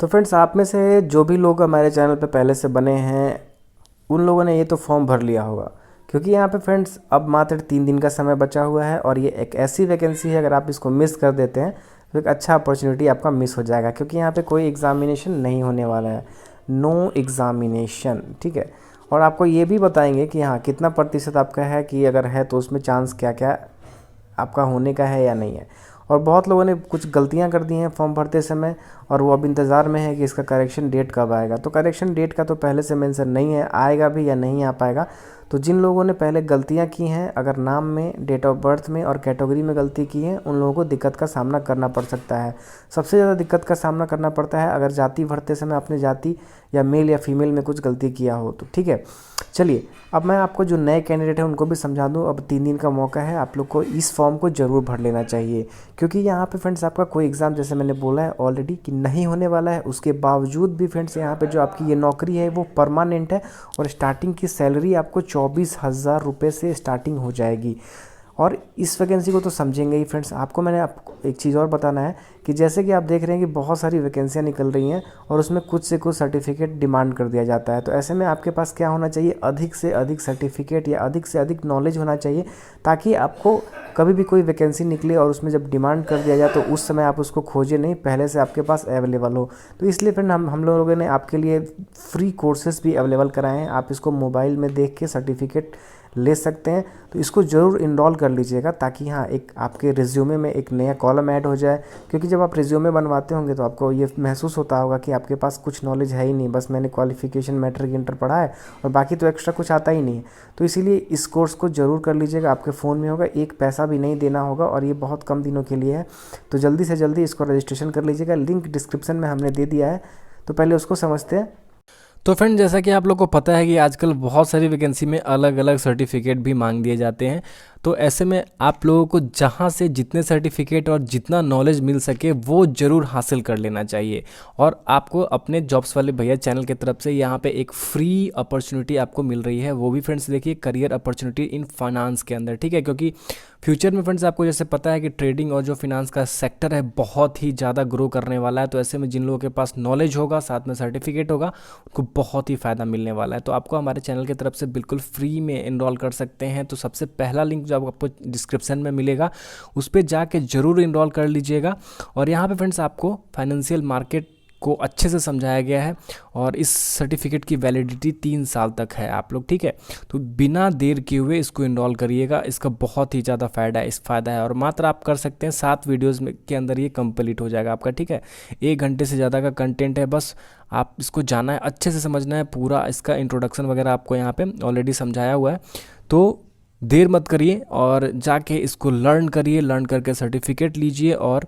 तो फ्रेंड्स, आप में से जो भी लोग हमारे चैनल पे पहले से बने हैं उन लोगों ने ये तो फॉर्म भर लिया होगा, क्योंकि यहाँ पे फ्रेंड्स अब मात्र 3 दिन का समय बचा हुआ है और ये एक ऐसी वैकेंसी है, अगर आप इसको मिस कर देते हैं तो एक अच्छा अपॉर्चुनिटी आपका मिस हो जाएगा, क्योंकि यहाँ पे कोई एग्ज़ामिनेशन नहीं होने वाला है, नो एग्ज़ामिनेशन, ठीक है। और आपको ये भी बताएंगे कि हाँ कितना प्रतिशत आपका है, कि अगर है तो उसमें चांस क्या क्या आपका होने का है या नहीं है। और बहुत लोगों ने कुछ गलतियां कर दी हैं फॉर्म भरते समय, और वो अब इंतज़ार में है कि इसका करेक्शन डेट कब आएगा। तो करेक्शन डेट का तो पहले से मेंशन नहीं है, आएगा भी या नहीं आ पाएगा। तो जिन लोगों ने पहले गलतियां की हैं, अगर नाम में, डेट ऑफ बर्थ में और कैटेगरी में गलती की है, उन लोगों को दिक्कत का सामना करना पड़ सकता है। सबसे ज़्यादा दिक्कत का सामना करना पड़ता है अगर जाति भरते समय अपने जाति या मेल या फीमेल में कुछ गलती किया हो तो, ठीक है। चलिए, अब मैं आपको जो नए कैंडिडेट हैं उनको भी समझा दूं। अब 3 दिन का मौका है, आप लोग को इस फॉर्म को ज़रूर भर लेना चाहिए, क्योंकि यहाँ पे फ्रेंड्स आपका कोई एग्ज़ाम, जैसे मैंने बोला है ऑलरेडी, कि नहीं होने वाला है। उसके बावजूद भी फ्रेंड्स यहाँ पे जो आपकी ये नौकरी है वो परमानेंट है, और स्टार्टिंग की सैलरी आपको 24,000 रुपये से स्टार्टिंग हो जाएगी। और इस वैकेंसी को तो समझेंगे ही फ्रेंड्स। मैंने आपको एक चीज़ और बताना है कि जैसे कि आप देख रहे हैं कि बहुत सारी वैकेंसियाँ निकल रही हैं और उसमें कुछ से कुछ सर्टिफिकेट डिमांड कर दिया जाता है। तो ऐसे में आपके पास क्या होना चाहिए, अधिक से अधिक सर्टिफिकेट या अधिक से अधिक नॉलेज होना चाहिए, ताकि आपको कभी भी कोई वैकेंसी निकले और उसमें जब डिमांड कर दिया जाए तो उस समय आप उसको खोजें नहीं, पहले से आपके पास अवेलेबल हो। तो इसलिए फ्रेंड हम लोगों ने आपके लिए फ्री कोर्सेज भी अवेलेबल कराए हैं। आप इसको मोबाइल में देख के सर्टिफिकेट ले सकते हैं। तो इसको ज़रूर इनरोल कर लीजिएगा, ताकि हाँ एक आपके रिज्यूमे में एक नया कॉलम ऐड हो जाए। क्योंकि जब आप रिज्यूमे बनवाते होंगे तो आपको ये महसूस होता होगा कि आपके पास कुछ नॉलेज है ही नहीं, बस मैंने क्वालिफिकेशन मैट्रिक इंटर पढ़ा है और बाकी तो एक्स्ट्रा कुछ आता ही नहीं है। तो इसीलिए इस कोर्स को ज़रूर कर लीजिएगा, आपके फ़ोन में होगा, एक पैसा भी नहीं देना होगा और ये बहुत कम दिनों के लिए है। तो जल्दी से जल्दी इसको रजिस्ट्रेशन कर लीजिएगा, लिंक डिस्क्रिप्शन में हमने दे दिया है। तो पहले उसको समझते हैं। तो फ्रेंड, जैसा कि आप लोग को पता है कि आजकल बहुत सारी वैकेंसी में अलग अलग सर्टिफिकेट भी मांग दिए जाते हैं। तो ऐसे में आप लोगों को जहाँ से जितने सर्टिफिकेट और जितना नॉलेज मिल सके वो ज़रूर हासिल कर लेना चाहिए। और आपको अपने जॉब्स वाले भैया चैनल की तरफ से यहाँ पे एक फ्री अपॉर्चुनिटी आपको मिल रही है, वो भी फ्रेंड्स देखिए, करियर अपॉर्चुनिटी इन फाइनेंस के अंदर, ठीक है। क्योंकि फ्यूचर में फ्रेंड्स आपको जैसे पता है कि ट्रेडिंग और जो फिनांस का सेक्टर है बहुत ही ज़्यादा ग्रो करने वाला है। तो ऐसे में जिन लोगों के पास नॉलेज होगा, साथ में सर्टिफिकेट होगा, उनको बहुत ही फ़ायदा मिलने वाला है। तो आपको हमारे चैनल की तरफ से बिल्कुल फ्री में इनरोल कर सकते हैं। तो सबसे पहला लिंक जो आपको डिस्क्रिप्शन में मिलेगा उस पर जाके ज़रूर इनरोल कर लीजिएगा। और यहाँ पे फ्रेंड्स आपको फाइनेंशियल मार्केट को अच्छे से समझाया गया है, और इस सर्टिफिकेट की वैलिडिटी 3 साल तक है आप लोग, ठीक है। तो बिना देर किए हुए इसको इनरोल करिएगा, इसका बहुत ही ज़्यादा फ़ायदा है। और मात्र आप कर सकते हैं 7 वीडियोज़ में के अंदर ये कंप्लीट हो जाएगा आपका, ठीक है। 1 घंटे से ज़्यादा का कंटेंट है, बस आप इसको जाना है, अच्छे से समझना है। पूरा इसका इंट्रोडक्शन वगैरह आपको यहाँ पे ऑलरेडी समझाया हुआ है। तो देर मत करिए और जाके इसको लर्न करिए, लर्न करके सर्टिफिकेट लीजिए। और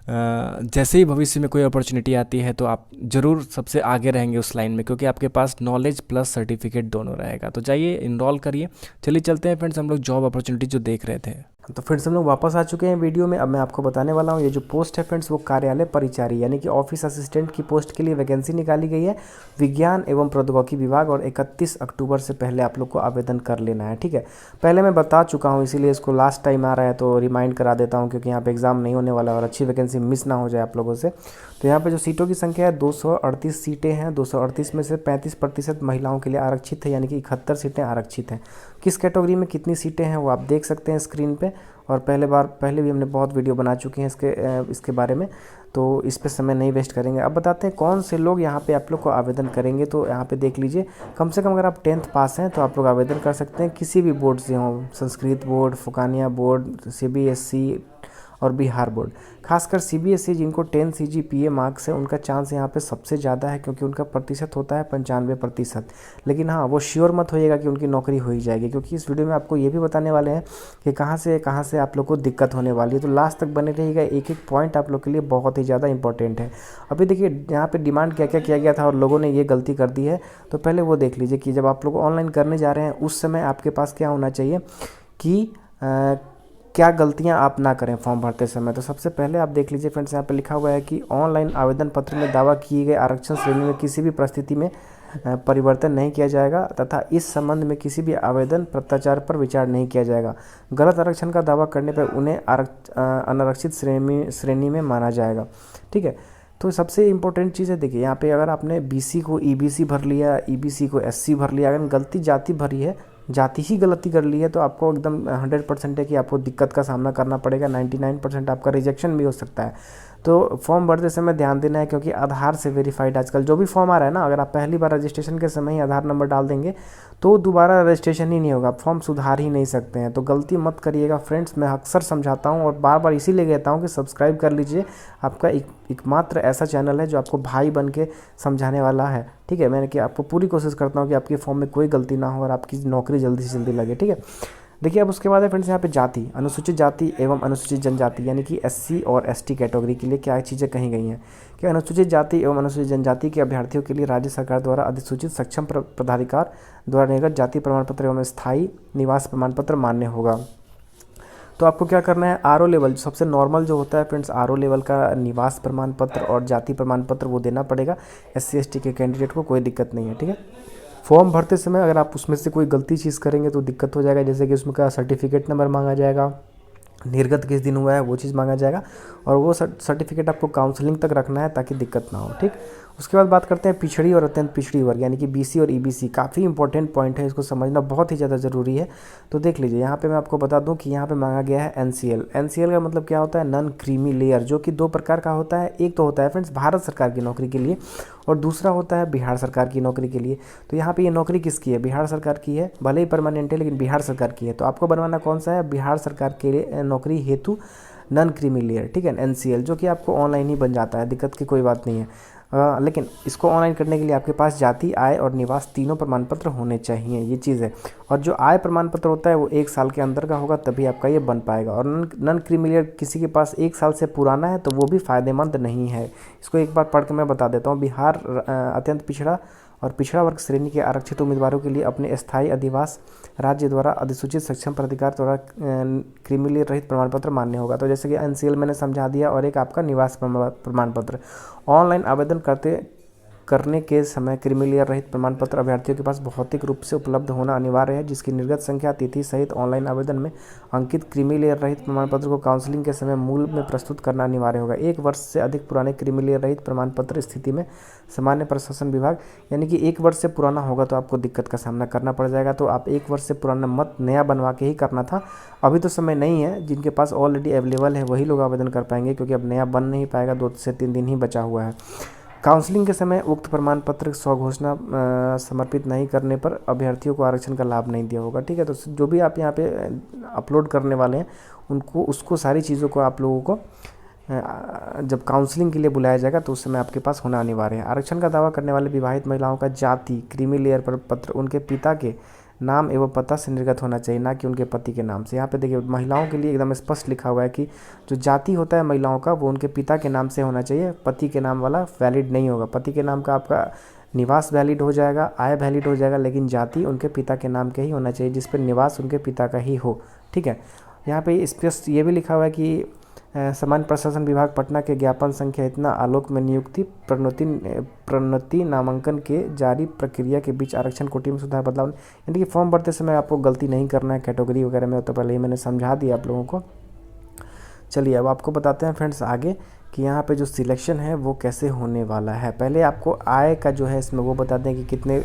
जैसे ही भविष्य में कोई अपॉर्चुनिटी आती है तो आप ज़रूर सबसे आगे रहेंगे उस लाइन में, क्योंकि आपके पास नॉलेज प्लस सर्टिफिकेट दोनों रहेगा। तो जाइए इनरोल करिए। चलिए चलते हैं फ्रेंड्स, हम लोग जॉब अपॉर्चुनिटी जो देख रहे थे। तो फ्रेंड्स, हम लोग वापस आ चुके हैं वीडियो में। अब मैं आपको बताने वाला हूँ, ये जो पोस्ट है फ्रेंड्स वो कार्यालय परिचारी यानी कि ऑफिस असिस्टेंट की पोस्ट के लिए वैकेंसी निकाली गई है, विज्ञान एवं प्रौद्योगिकी विभाग। और 31 अक्टूबर से पहले आप लोग को आवेदन कर लेना है, ठीक है। पहले मैं बता चुका हूँ, इसीलिए इसको लास्ट टाइम आ रहा है तो रिमाइंड करा देता हूँ, क्योंकि यहाँ पे एग्जाम नहीं होने वाला और अच्छी वैकेंसी मिस ना हो जाए आप लोगों से। तो यहाँ पे जो सीटों की संख्या है 238 सीटें हैं। 238 में से 35% महिलाओं के लिए आरक्षित है, यानी कि 71 सीटें आरक्षित हैं। किस कैटेगरी में कितनी सीटें हैं वो आप देख सकते हैं स्क्रीन पे। और पहले भी हमने बहुत वीडियो बना चुके हैं इसके बारे में, तो इस पे समय नहीं वेस्ट करेंगे। अब बताते हैं कौन से लोग यहाँ पे आप लोग को आवेदन करेंगे। तो यहाँ पे देख लीजिए, कम से कम अगर आप 10th पास हैं तो आप लोग आवेदन कर सकते हैं, किसी भी बोर्ड से हों, संस्कृत बोर्ड, फुकानिया बोर्ड, CBSE और बिहार बोर्ड। खासकर CBSE जिनको 10 CGPA मार्क्स है उनका चांस यहाँ पे सबसे ज़्यादा है, क्योंकि उनका प्रतिशत होता है 95%। लेकिन हाँ, वो श्योर मत होइएगा कि उनकी नौकरी हो ही जाएगी, क्योंकि इस वीडियो में आपको ये भी बताने वाले हैं कि कहाँ से आप लोग को दिक्कत होने वाली है। तो लास्ट तक बने रहिएगा, एक एक पॉइंट आप लोग के लिए बहुत ही ज़्यादा इंपॉर्टेंट है। अभी देखिए यहाँ पर डिमांड क्या क्या किया गया था और लोगों ने ये गलती कर दी है। तो पहले वो देख लीजिए कि जब आप लोग ऑनलाइन करने जा रहे हैं उस समय आपके पास क्या होना चाहिए कि क्या गलतियां आप ना करें फॉर्म भरते समय। तो सबसे पहले आप देख लीजिए फ्रेंड्स, यहाँ पे लिखा हुआ है कि ऑनलाइन आवेदन पत्र में दावा किए गए आरक्षण श्रेणी में किसी भी परिस्थिति में परिवर्तन नहीं किया जाएगा, तथा इस संबंध में किसी भी आवेदन पत्राचार पर विचार नहीं किया जाएगा। गलत आरक्षण का दावा करने पर उन्हें अनारक्षित श्रेणी में माना जाएगा, ठीक है। तो सबसे इम्पोर्टेंट चीज़ है, देखिए यहाँ पे अगर आपने बीसी को ईबीसी भर लिया, ईबीसी को एससी भर लिया, अगर गलती जाति भरी है, जाति ही गलती कर ली है, तो आपको एकदम 100% है कि आपको दिक्कत का सामना करना पड़ेगा। 99% आपका रिजेक्शन भी हो सकता है। तो फॉर्म भरते समय ध्यान देना है, क्योंकि आधार से वेरीफाइड आजकल जो भी फॉर्म आ रहा है ना, अगर आप पहली बार रजिस्ट्रेशन के समय ही आधार नंबर डाल देंगे तो दोबारा रजिस्ट्रेशन ही नहीं होगा, फॉर्म सुधार ही नहीं सकते हैं। तो गलती मत करिएगा फ्रेंड्स, मैं अक्सर समझाता हूँ और बार बार इसीलिए कहता हूँ कि सब्सक्राइब कर लीजिए। आपका एकमात्र ऐसा चैनल है जो आपको भाई बन के समझाने वाला है, ठीक है। मैंने कि आपको पूरी कोशिश करता हूँ कि आपके फॉर्म में कोई गलती ना हो और आपकी नौकरी जल्दी से जल्दी लगे, ठीक है। देखिए अब उसके बाद है फ्रेंड्स यहाँ पे जाति, अनुसूचित जाति एवं अनुसूचित जनजाति यानी कि एससी और एसटी कैटेगरी के लिए क्या चीज़ें कही गई हैं कि अनुसूचित जाति एवं अनुसूचित जनजाति के अभ्यर्थियों के लिए राज्य सरकार द्वारा अधिसूचित सक्षम पदाधिकार द्वारा निर्गत जाति प्रमाण पत्र एवं स्थायी निवास प्रमाण पत्र मान्य होगा। तो आपको क्या करना है, आरओ लेवल सबसे नॉर्मल जो होता है फ्रेंड्स, आरओ लेवल का निवास प्रमाण पत्र और जाति प्रमाण पत्र वो देना पड़ेगा एससी एसटी के कैंडिडेट को, कोई दिक्कत नहीं है, ठीक है। फॉर्म भरते समय अगर आप उसमें से कोई गलती चीज़ करेंगे तो दिक्कत हो जाएगा, जैसे कि उसमें का सर्टिफिकेट नंबर मांगा जाएगा, निर्गत किस दिन हुआ है वो चीज़ मांगा जाएगा, और वो सर्टिफिकेट आपको काउंसलिंग तक रखना है ताकि दिक्कत ना हो, ठीक। उसके बाद बात करते हैं पिछड़ी और अत्यंत पिछड़ी वर्ग यानी कि बीसी और ईबीसी। काफ़ी इंपॉर्टेंट पॉइंट है, इसको समझना बहुत ही ज़्यादा ज़रूरी है। तो देख लीजिए यहाँ पे मैं आपको बता दूं कि यहाँ पे मांगा गया है एनसीएल। एनसीएल का मतलब क्या होता है, नॉन क्रीमी लेयर, जो कि दो प्रकार का होता है। एक तो होता है फ्रेंड्स भारत सरकार की नौकरी के लिए और दूसरा होता है बिहार सरकार की नौकरी के लिए। तो यहाँ पे ये नौकरी किसकी है, बिहार सरकार की है, भले ही परमानेंट है लेकिन बिहार सरकार की है। तो आपको बनवाना कौन सा है, बिहार सरकार के नौकरी हेतु नॉन क्रीमी लेयर, ठीक है, एनसीएल, जो कि आपको ऑनलाइन ही बन जाता है, दिक्कत की कोई बात नहीं है। लेकिन इसको ऑनलाइन करने के लिए आपके पास जाति, आय और निवास तीनों प्रमाण पत्र होने चाहिए, ये चीज़ है। और जो आय प्रमाण पत्र होता है वो 1 साल के अंदर का होगा, तभी आपका ये बन पाएगा। और नॉन क्रीमिलियर किसी के पास 1 साल से पुराना है तो वो भी फ़ायदेमंद नहीं है। इसको एक बार पढ़ के मैं बता देता हूँ। बिहार अत्यंत पिछड़ा और पिछड़ा वर्ग श्रेणी के आरक्षित उम्मीदवारों के लिए अपने स्थायी अधिवास राज्य द्वारा अधिसूचित सक्षम प्राधिकार द्वारा क्रीमिलियर रहित प्रमाण पत्र मान्य होगा। तो जैसे कि एनसीएल मैंने समझा दिया, और एक आपका निवास प्रमाण पत्र। ऑनलाइन आवेदन करने के समय क्रीमिलियर रहित प्रमाण पत्र अभ्यर्थियों के पास भौतिक रूप से उपलब्ध होना अनिवार्य है, जिसकी निर्गत संख्या, तिथि सहित ऑनलाइन आवेदन में अंकित क्रीमिलियर रहित प्रमाण पत्र को काउंसलिंग के समय मूल में प्रस्तुत करना अनिवार्य होगा। 1 वर्ष से अधिक पुराने क्रीमिलियर रहित प्रमाण पत्र स्थिति में सामान्य प्रशासन विभाग, यानी कि 1 वर्ष से पुराना होगा तो आपको दिक्कत का सामना करना पड़ जाएगा। तो आप 1 वर्ष से पुराना मत, नया बनवा के ही करना था। अभी तो समय नहीं है, जिनके पास ऑलरेडी अवेलेबल है वही लोग आवेदन कर पाएंगे, क्योंकि अब नया बन नहीं पाएगा, 2 से 3 दिन ही बचा हुआ है। काउंसलिंग के समय उक्त प्रमाण पत्र स्वघोषणा समर्पित नहीं करने पर अभ्यर्थियों को आरक्षण का लाभ नहीं दिया होगा, ठीक है। तो जो भी आप यहाँ पे अपलोड करने वाले हैं उसको सारी चीज़ों को आप लोगों को जब काउंसलिंग के लिए बुलाया जाएगा तो उस समय आपके पास होना अनिवार्य है। आरक्षण का दावा करने वाले विवाहित महिलाओं का जाति क्रीमी लेयर पर पत्र उनके पिता के नाम एवं पता से निर्गत होना चाहिए, ना कि उनके पति के नाम से। यहाँ पे देखिए महिलाओं के लिए एकदम स्पष्ट लिखा हुआ है कि जो जाति होता है महिलाओं का वो उनके पिता के नाम से होना चाहिए, पति के नाम वाला वैलिड नहीं होगा। पति के नाम का आपका निवास वैलिड हो जाएगा, आय वैलिड हो जाएगा, लेकिन जाति उनके पिता के नाम के ही होना चाहिए, जिस पर निवास उनके पिता का ही हो, ठीक है। यहाँ पे स्पष्ट ये भी लिखा हुआ है कि सामान्य प्रशासन विभाग पटना के ज्ञापन संख्या इतना आलोक में नियुक्ति प्रोन्नति नामांकन के जारी प्रक्रिया के बीच आरक्षण कोटि में सुधार बदलाव, यानी कि फॉर्म भरते समय आपको गलती नहीं करना है कैटेगरी वगैरह में, तो पहले ही मैंने समझा दिया आप लोगों को। चलिए अब आपको बताते हैं फ्रेंड्स आगे कि यहाँ पे जो सिलेक्शन है वो कैसे होने वाला है। पहले आपको आय का जो है इसमें वो बता दें कि कितने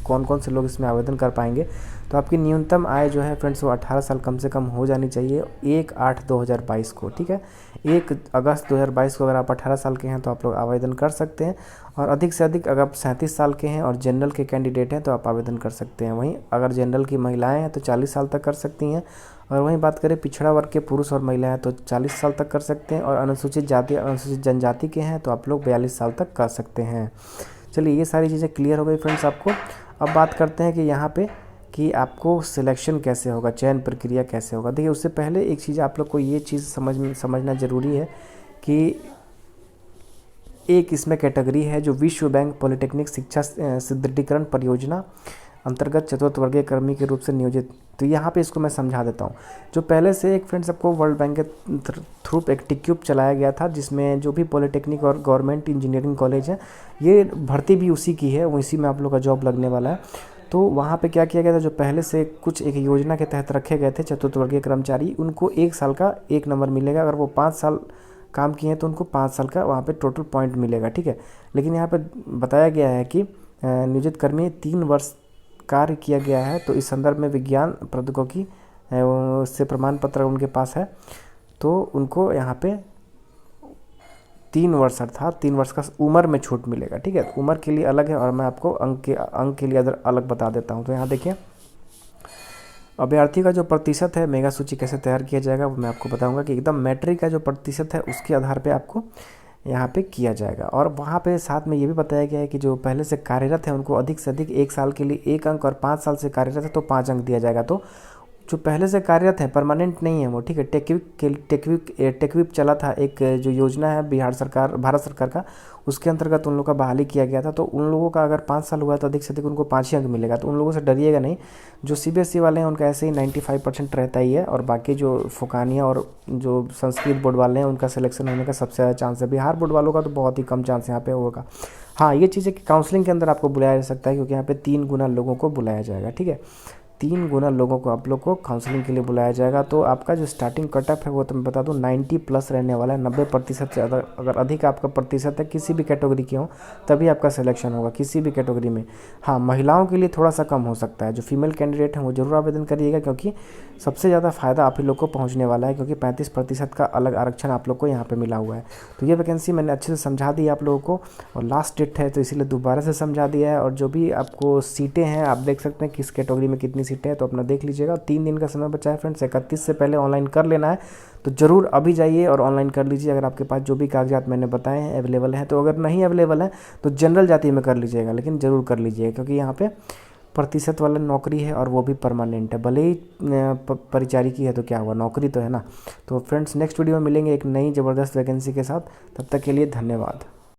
कौन कौन से लोग इसमें आवेदन कर पाएंगे। तो आपकी न्यूनतम आय जो है फ्रेंड्स वो 18 साल कम से कम हो जानी चाहिए 1/8/2022 को, ठीक है। 1 अगस्त 2022 को अगर आप 18 साल के हैं तो आप लोग आवेदन कर सकते हैं, और अधिक से अधिक अगर आप 37 साल के हैं और जनरल के कैंडिडेट हैं तो आप आवेदन कर सकते हैं। वहीं अगर जनरल की महिलाएँ हैं तो 40 साल तक कर सकती हैं, और वहीं बात करें पिछड़ा वर्ग के पुरुष और महिलाएं तो 40 साल तक कर सकते हैं, और अनुसूचित जाति अनुसूचित जनजाति के हैं तो आप लोग 42 साल तक कर सकते हैं। चलिए ये सारी चीज़ें क्लियर हो गई फ्रेंड्स आपको। अब बात करते हैं कि यहाँ पे कि आपको सिलेक्शन कैसे होगा, चयन प्रक्रिया कैसे होगा। देखिए उससे पहले एक चीज़ आप लोग को ये चीज़ समझना ज़रूरी है कि एक इसमें कैटेगरी है जो विश्व बैंक पॉलिटेक्निक शिक्षा सुदृढ़ीकरण परियोजना अंतर्गत चतुर्थ वर्गीय कर्मी के रूप से नियोजित। तो यहाँ पे इसको मैं समझा देता हूँ। जो पहले से एक फ्रेंड्स आपको वर्ल्ड बैंक के थ्रू एक टिक्यूब चलाया गया था, जिसमें जो भी पॉलिटेक्निक और गवर्नमेंट इंजीनियरिंग कॉलेज है ये भर्ती भी उसी की है, उसी में आप लोग का जॉब लगने वाला है। तो वहाँ पे क्या किया गया था, जो पहले से कुछ एक योजना के तहत रखे गए थे चतुर्थ वर्गीय कर्मचारी, उनको 1 साल का 1 नंबर मिलेगा। अगर वो 5 साल काम किए हैं तो उनको 5 साल का वहाँ पे टोटल पॉइंट मिलेगा, ठीक है। लेकिन यहाँ पे बताया गया है कि नियोजित कर्मी 3 वर्ष कार्य किया गया है तो इस संदर्भ में विज्ञान प्रौद्योगिकी से प्रमाण पत्र उनके पास है तो उनको यहाँ पे 3 वर्ष अर्थात 3 वर्ष का उम्र में छूट मिलेगा, ठीक है। उम्र के लिए अलग है और मैं आपको अंक के लिए अलग बता देता हूँ। तो यहाँ देखिए अभ्यर्थी का जो प्रतिशत है, मेगा सूची कैसे तैयार किया जाएगा वो मैं आपको बताऊंगा कि एकदम मैट्रिक का जो प्रतिशत है उसके आधार पे आपको यहाँ पे किया जाएगा। और वहाँ पे साथ में ये भी बताया गया है कि जो पहले से कार्यरत है उनको अधिक से अधिक 1 साल के लिए 1 अंक और 5 साल से कार्यरत है तो 5 अंक दिया जाएगा। तो जो पहले से कार्यरत है, परमानेंट नहीं है वो, ठीक है। टेकविप चला था एक जो योजना है भारत सरकार का, उसके अंतर्गत उन लोगों का बहाली किया गया था। तो उन लोगों का अगर 5 साल हुआ तो अधिक से अधिक उनको 5 ही अंक मिलेगा, तो उन लोगों से डरिएगा नहीं। जो CBSE वाले हैं उनका ऐसे ही 95% रहता ही है, और बाकी जो फोकानिया और जो संस्कृत बोर्ड वाले हैं उनका सिलेक्शन होने का सबसे ज़्यादा चांस है। बिहार बोर्ड वालों का तो बहुत ही कम चांस यहाँ पे होगा। हाँ, ये चीज़ है कि काउंसलिंग के अंदर आपको बुलाया जा सकता है क्योंकि यहाँ पे 3 गुना लोगों को बुलाया जाएगा, ठीक है। 3 गुना लोगों को आप लोग को काउंसलिंग के लिए बुलाया जाएगा। तो आपका जो स्टार्टिंग कटअप है वो तो मैं बता दूं 90 प्लस रहने वाला है। 90% से अगर अधिक आपका प्रतिशत है किसी भी कैटेगरी के हो तभी आपका सिलेक्शन होगा, किसी भी कैटेगरी में। हाँ, महिलाओं के लिए थोड़ा सा कम हो सकता है। जो फीमेल कैंडिडेट हैं वो जरूर आवेदन करिएगा क्योंकि सबसे ज़्यादा फ़ायदा आप ही लोग को पहुँचने वाला है, क्योंकि 35% का अलग आरक्षण आप लोग को यहाँ पर मिला हुआ है। तो ये वैकेंसी मैंने अच्छे से समझा दी आप लोगों को, और लास्ट डेट है तो इसीलिए दोबारा से समझा दिया है। और जो भी आपको सीटें हैं आप देख सकते हैं किस कैटेगरी में कितनी सीटें हैं, तो अपना देख लीजिएगा। 3 दिन का समय बचा है फ्रेंड्स, 31 से पहले ऑनलाइन कर लेना है। तो ज़रूर अभी जाइए और ऑनलाइन कर लीजिए अगर आपके पास जो भी कागजात मैंने बताए हैं अवेलेबल हैं। तो अगर नहीं अवेलेबल है तो जनरल जाति में कर लीजिएगा, लेकिन ज़रूर कर लीजिएगा क्योंकि यहाँ पे प्रतिशत वाला नौकरी है और वो भी परमानेंट है। भले ही परिचारिकी है तो क्या हुआ, नौकरी तो है ना। तो फ्रेंड्स नेक्स्ट वीडियो में मिलेंगे एक नई ज़बरदस्त वैकेंसी के साथ, तब तक के लिए धन्यवाद।